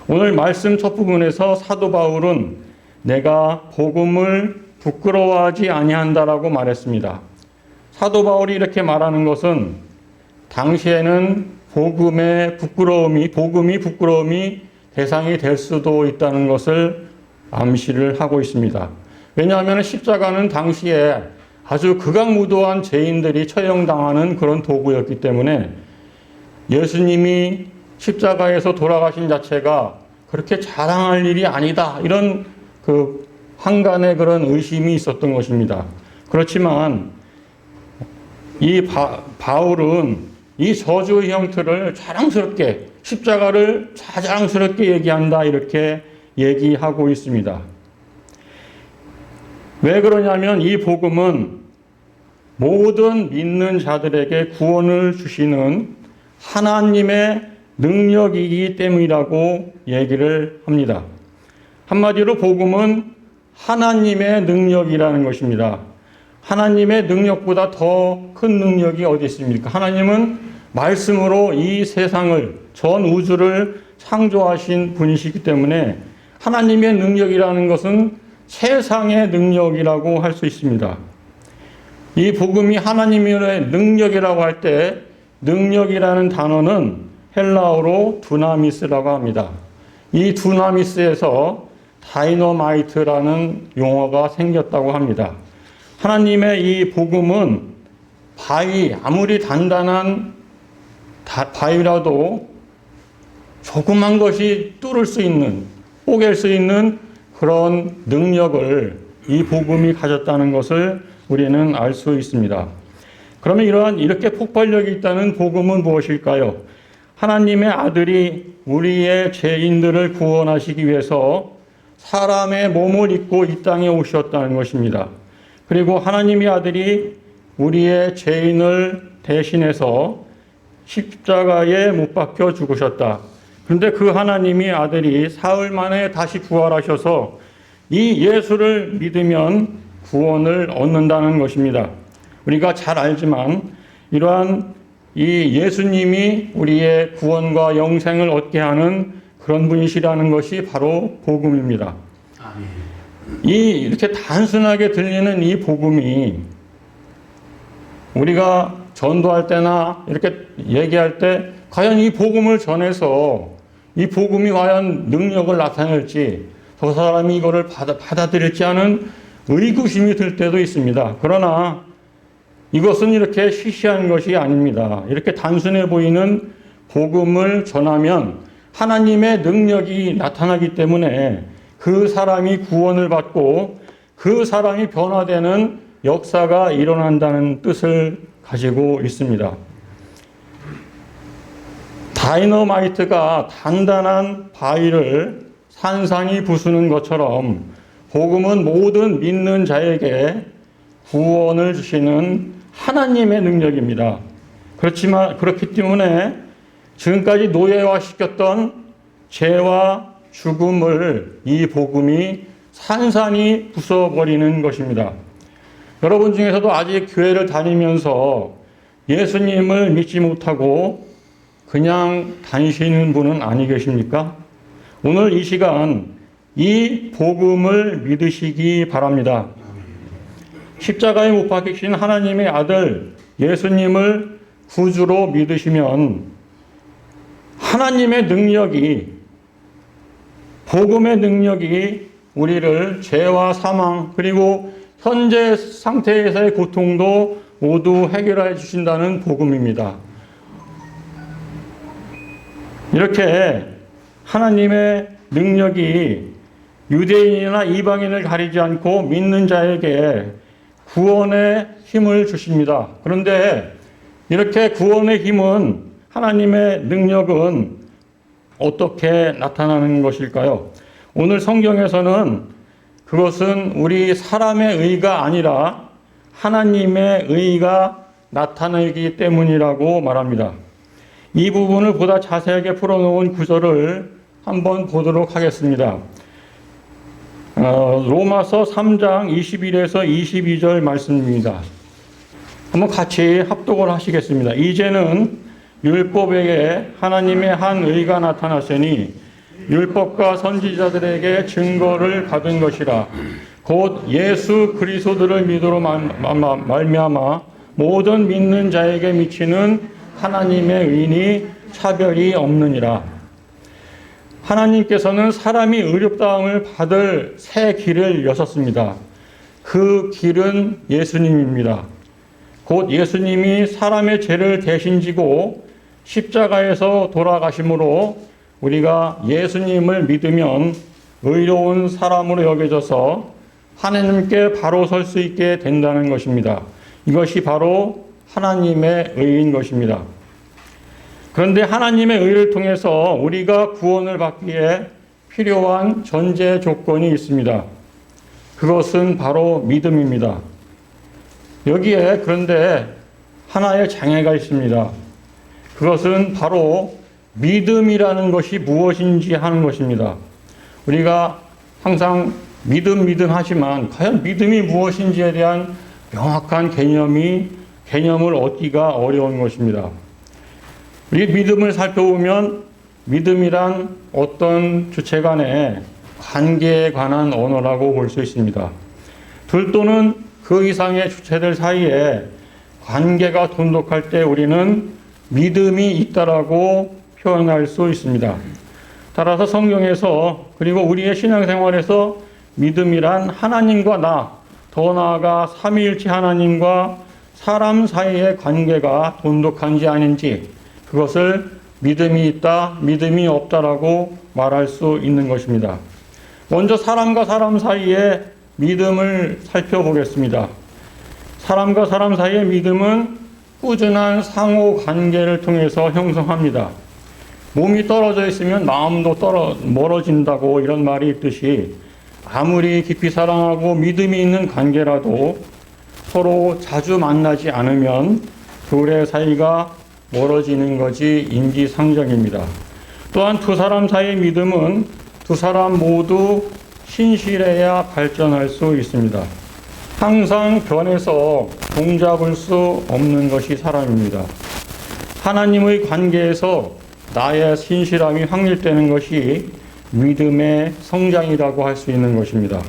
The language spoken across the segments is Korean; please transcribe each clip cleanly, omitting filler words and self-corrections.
오늘 말씀 첫 부분에서 사도 바울은 내가 복음을 부끄러워하지 아니한다라고 말했습니다. 사도 바울이 이렇게 말하는 것은 당시에는 복음이 부끄러움이 대상이 될 수도 있다는 것을 암시를 하고 있습니다. 왜냐하면 십자가는 당시에 아주 극악무도한 죄인들이 처형당하는 그런 도구였기 때문에 예수님이 십자가에서 돌아가신 자체가 그렇게 자랑할 일이 아니다. 이런 한간의 그런 의심이 있었던 것입니다. 그렇지만 이 바울은 이 저주의 형틀을 자랑스럽게, 십자가를 자랑스럽게 얘기한다. 이렇게 얘기하고 있습니다. 왜 그러냐면 이 복음은 모든 믿는 자들에게 구원을 주시는 하나님의 능력이기 때문이라고 얘기를 합니다. 한마디로 복음은 하나님의 능력이라는 것입니다. 하나님의 능력보다 더 큰 능력이 어디 있습니까? 하나님은 말씀으로 이 세상을, 전 우주를 창조하신 분이시기 때문에 하나님의 능력이라는 것은 세상의 능력이라고 할 수 있습니다. 이 복음이 하나님의 능력이라고 할 때 능력이라는 단어는 헬라어로 두나미스라고 합니다. 이 두나미스에서 다이너마이트라는 용어가 생겼다고 합니다. 하나님의 이 복음은 아무리 단단한 바위라도 조그만 것이 뚫을 수 있는, 뽀갤 수 있는 그런 능력을 이 복음이 가졌다는 것을 우리는 알 수 있습니다. 그러면 이렇게 폭발력이 있다는 복음은 무엇일까요? 하나님의 아들이 우리의 죄인들을 구원하시기 위해서 사람의 몸을 입고 이 땅에 오셨다는 것입니다. 그리고 하나님의 아들이 우리의 죄인을 대신해서 십자가에 못 박혀 죽으셨다. 그런데 그 하나님의 아들이 사흘 만에 다시 부활하셔서 이 예수를 믿으면 구원을 얻는다는 것입니다. 우리가 잘 알지만 이러한 이 예수님이 우리의 구원과 영생을 얻게 하는 그런 분이시라는 것이 바로 복음입니다. 이렇게 단순하게 들리는 이 복음이 우리가 전도할 때나 이렇게 얘기할 때 과연 이 복음을 전해서 이 복음이 과연 능력을 나타낼지, 저 사람이 이거를 받아들일지 하는 의구심이 들 때도 있습니다. 그러나 이것은 이렇게 시시한 것이 아닙니다. 이렇게 단순해 보이는 복음을 전하면 하나님의 능력이 나타나기 때문에 그 사람이 구원을 받고 그 사람이 변화되는 역사가 일어난다는 뜻을 가지고 있습니다. 다이너마이트가 단단한 바위를 산산이 부수는 것처럼 복음은 모든 믿는 자에게 구원을 주시는 하나님의 능력입니다. 그렇기 때문에 지금까지 노예화시켰던 죄와 죽음을 이 복음이 산산이 부숴버리는 것입니다. 여러분 중에서도 아직 교회를 다니면서 예수님을 믿지 못하고 그냥 다니시는 분은 아니 계십니까? 오늘 이 시간 이 복음을 믿으시기 바랍니다. 십자가에 못 박히신 하나님의 아들 예수님을 구주로 믿으시면 하나님의 능력이, 복음의 능력이 우리를 죄와 사망 그리고 현재 상태에서의 고통도 모두 해결해 주신다는 복음입니다. 이렇게 하나님의 능력이 유대인이나 이방인을 가리지 않고 믿는 자에게 구원의 힘을 주십니다. 그런데 이렇게 구원의 힘은, 하나님의 능력은 어떻게 나타나는 것일까요? 오늘 성경에서는 그것은 우리 사람의 의가 아니라 하나님의 의가 나타나기 때문이라고 말합니다. 이 부분을 보다 자세하게 풀어놓은 구절을 한번 보도록 하겠습니다. 로마서 3장 21에서 22절 말씀입니다. 한번 같이 합독을 하시겠습니다. 이제는 율법에게 하나님의 한 의가 나타났으니 율법과 선지자들에게 증거를 받은 것이라. 곧 예수 그리스도를 믿으로 말미암아 모든 믿는 자에게 미치는 하나님의 의인이 차별이 없느니라. 하나님께서는 사람이 의롭다함을 받을 새 길을 여셨습니다. 그 길은 예수님입니다. 곧 예수님이 사람의 죄를 대신 지고 십자가에서 돌아가심으로 우리가 예수님을 믿으면 의로운 사람으로 여겨져서 하나님께 바로 설 수 있게 된다는 것입니다. 이것이 바로 하나님의 의인 것입니다. 그런데 하나님의 의를 통해서 우리가 구원을 받기에 필요한 전제 조건이 있습니다. 그것은 바로 믿음입니다. 여기에 그런데 하나의 장애가 있습니다. 그것은 바로 믿음이라는 것이 무엇인지 하는 것입니다. 우리가 항상 믿음 하지만 과연 믿음이 무엇인지에 대한 명확한 개념을 얻기가 어려운 것입니다. 우리 믿음을 살펴보면 믿음이란 어떤 주체 간의 관계에 관한 언어라고 볼 수 있습니다. 둘 또는 그 이상의 주체들 사이에 관계가 돈독할 때 우리는 믿음이 있다라고 표현할 수 있습니다. 따라서 성경에서 그리고 우리의 신앙생활에서 믿음이란 하나님과 더 나아가 삼위일체 하나님과 사람 사이의 관계가 돈독한지 아닌지 그것을 믿음이 있다, 믿음이 없다라고 말할 수 있는 것입니다. 먼저 사람과 사람 사이의 믿음을 살펴보겠습니다. 사람과 사람 사이의 믿음은 꾸준한 상호 관계를 통해서 형성합니다. 몸이 떨어져 있으면 마음도 멀어진다고 이런 말이 있듯이 아무리 깊이 사랑하고 믿음이 있는 관계라도 서로 자주 만나지 않으면 둘의 사이가 멀어지는 것이 인지상정입니다. 또한 두 사람 사이의 믿음은 두 사람 모두 신실해야 발전할 수 있습니다. 항상 변해서 종잡을 수 없는 것이 사람입니다. 하나님의 관계에서 나의 신실함이 확립되는 것이 믿음의 성장이라고 할 수 있는 것입니다.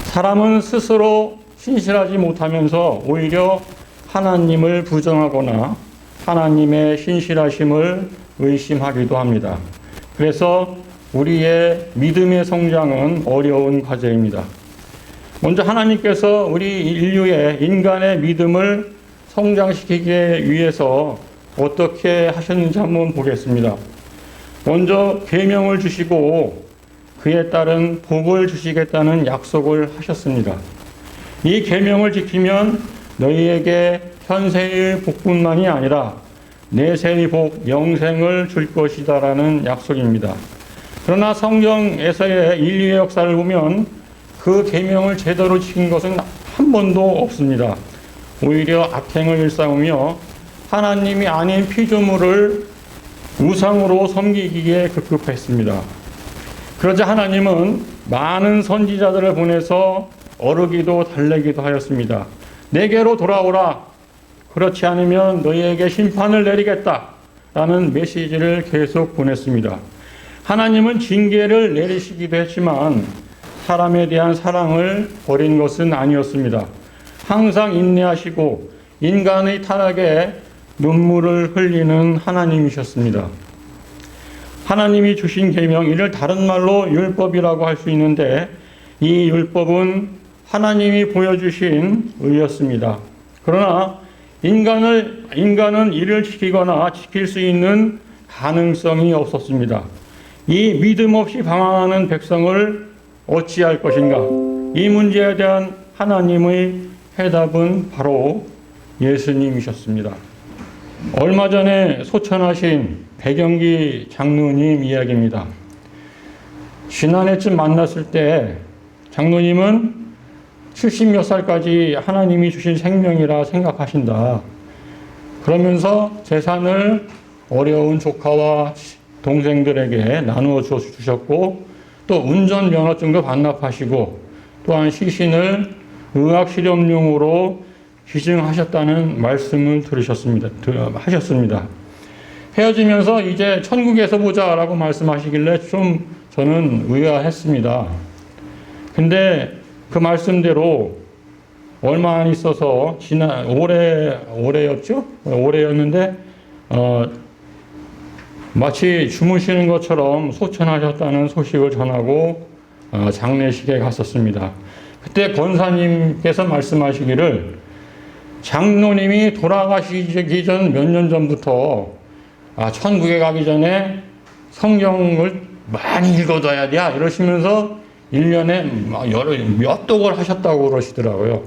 사람은 스스로 신실하지 못하면서 오히려 하나님을 부정하거나 하나님의 신실하심을 의심하기도 합니다. 그래서 우리의 믿음의 성장은 어려운 과제입니다. 먼저 하나님께서 우리 인간의 믿음을 성장시키기 위해서 어떻게 하셨는지 한번 보겠습니다. 먼저 계명을 주시고 그에 따른 복을 주시겠다는 약속을 하셨습니다. 이 계명을 지키면 너희에게 현세의 복뿐만이 아니라 내세의 복, 영생을 줄 것이다라는 약속입니다. 그러나 성경에서의 인류의 역사를 보면 그 계명을 제대로 지킨 것은 한 번도 없습니다. 오히려 악행을 일삼으며 하나님이 아닌 피조물을 우상으로 섬기기에 급급했습니다. 그러자 하나님은 많은 선지자들을 보내서 어르기도 달래기도 하였습니다. 내게로 돌아오라. 그렇지 않으면 너희에게 심판을 내리겠다. 라는 메시지를 계속 보냈습니다. 하나님은 징계를 내리시기도 했지만 사람에 대한 사랑을 버린 것은 아니었습니다. 항상 인내하시고 인간의 타락에 눈물을 흘리는 하나님이셨습니다. 하나님이 주신 계명, 이를 다른 말로 율법이라고 할 수 있는데 이 율법은 하나님이 보여주신 의였습니다. 그러나 인간은 이를 지키거나 지킬 수 있는 가능성이 없었습니다. 이 믿음 없이 방황하는 백성을 어찌할 것인가? 이 문제에 대한 하나님의 해답은 바로 예수님이셨습니다. 얼마 전에 소천하신 백영기 장로님 이야기입니다. 지난해쯤 만났을 때 장로님은 70몇 살까지 하나님이 주신 생명이라 생각하신다. 그러면서 재산을 어려운 조카와 동생들에게 나누어 주셨고 또 운전면허증도 반납하시고 또한 시신을 의학실험용으로 기증하셨다는 말씀을 하셨습니다. 헤어지면서 이제 천국에서 보자라고 말씀하시길래 좀 저는 의아했습니다. 근데 그 말씀대로 얼마 안 있어서 올해였는데 마치 주무시는 것처럼 소천하셨다는 소식을 전하고 장례식에 갔었습니다. 그때 권사님께서 말씀하시기를 장로님이 돌아가시기 전 몇 년 전부터 천국에 가기 전에 성경을 많이 읽어둬야 돼 이러시면서 1년에 몇 독을 하셨다고 그러시더라고요.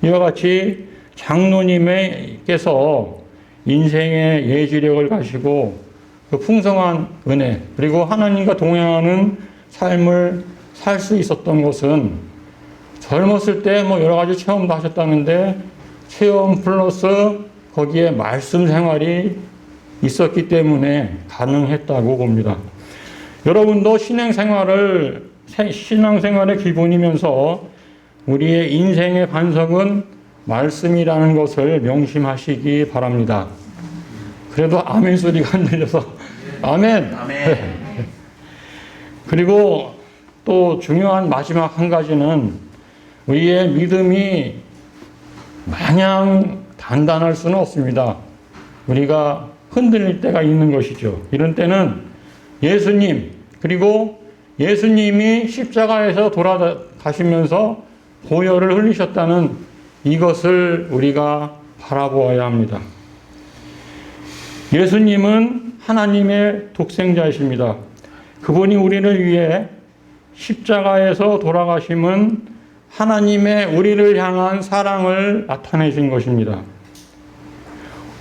이와 같이 장로님께서 인생의 예지력을 가지고 그 풍성한 은혜 그리고 하나님과 동행하는 삶을 살 수 있었던 것은 젊었을 때 여러 가지 체험도 하셨다는데 체험 플러스 거기에 말씀 생활이 있었기 때문에 가능했다고 봅니다. 여러분도 신앙생활의 기본이면서 우리의 인생의 반석은 말씀이라는 것을 명심하시기 바랍니다. 그래도 아멘 소리가 안 들려서 아멘. 그리고 또 중요한 마지막 한 가지는 우리의 믿음이 마냥 단단할 수는 없습니다. 우리가 흔들릴 때가 있는 것이죠. 이런 때는 예수님 그리고 예수님이 십자가에서 돌아가시면서 보혈을 흘리셨다는 이것을 우리가 바라보아야 합니다. 예수님은 하나님의 독생자이십니다. 그분이 우리를 위해 십자가에서 돌아가심은 하나님의 우리를 향한 사랑을 나타내신 것입니다.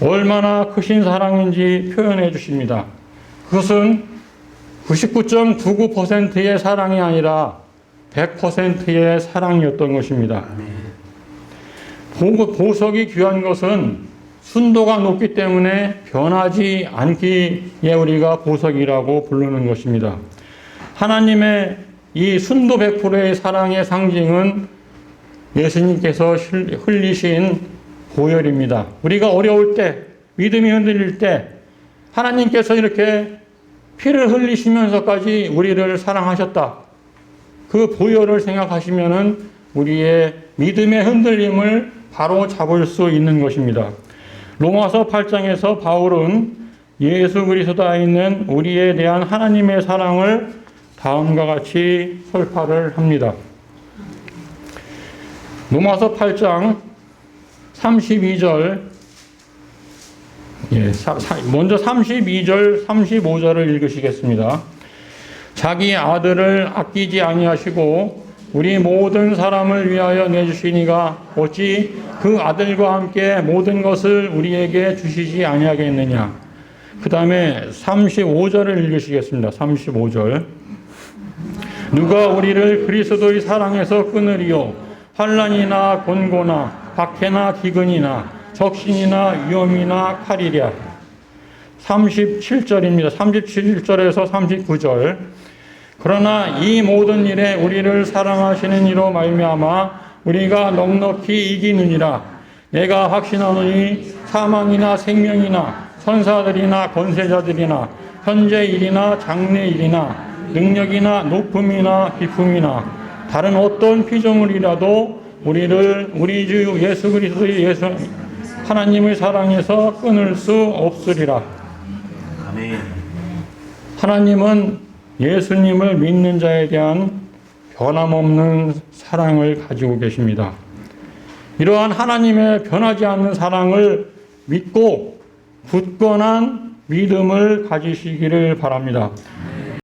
얼마나 크신 사랑인지 표현해 주십니다. 그것은 99.99%의 사랑이 아니라 100%의 사랑이었던 것입니다. 보석이 귀한 것은 순도가 높기 때문에 변하지 않기에 우리가 보석이라고 부르는 것입니다. 하나님의 이 순도 100%의 사랑의 상징은 예수님께서 흘리신 보혈입니다. 우리가 어려울 때, 믿음이 흔들릴 때 하나님께서 이렇게 피를 흘리시면서까지 우리를 사랑하셨다. 그 보혈을 생각하시면은 우리의 믿음의 흔들림을 바로 잡을 수 있는 것입니다. 로마서 8장에서 바울은 예수 그리스도에 있는 우리에 대한 하나님의 사랑을 다음과 같이 설파를 합니다. 로마서 8장 32절, 먼저 32절, 35절을 읽으시겠습니다. 자기 아들을 아끼지 아니하시고 우리 모든 사람을 위하여 내주시니가 어찌 그 아들과 함께 모든 것을 우리에게 주시지 아니하겠느냐. 그 다음에 35절을 읽으시겠습니다. 35절. 누가 우리를 그리스도의 사랑에서 끊으리요. 환난이나 곤고나 박해나 기근이나 적신이나 위험이나 칼이랴. 37절입니다. 37절에서 39절. 그러나 이 모든 일에 우리를 사랑하시는 이로 말미암아 우리가 넉넉히 이기느니라. 내가 확신하노니 사망이나 생명이나 천사들이나 권세자들이나 현재 일이나 장래 일이나 능력이나 높음이나 기품이나 다른 어떤 피조물이라도 우리를 우리 주 예수 그리스도의 하나님의 사랑에서 끊을 수 없으리라. 아멘. 하나님은 예수님을 믿는 자에 대한 변함없는 사랑을 가지고 계십니다. 이러한 하나님의 변하지 않는 사랑을 믿고 굳건한 믿음을 가지시기를 바랍니다.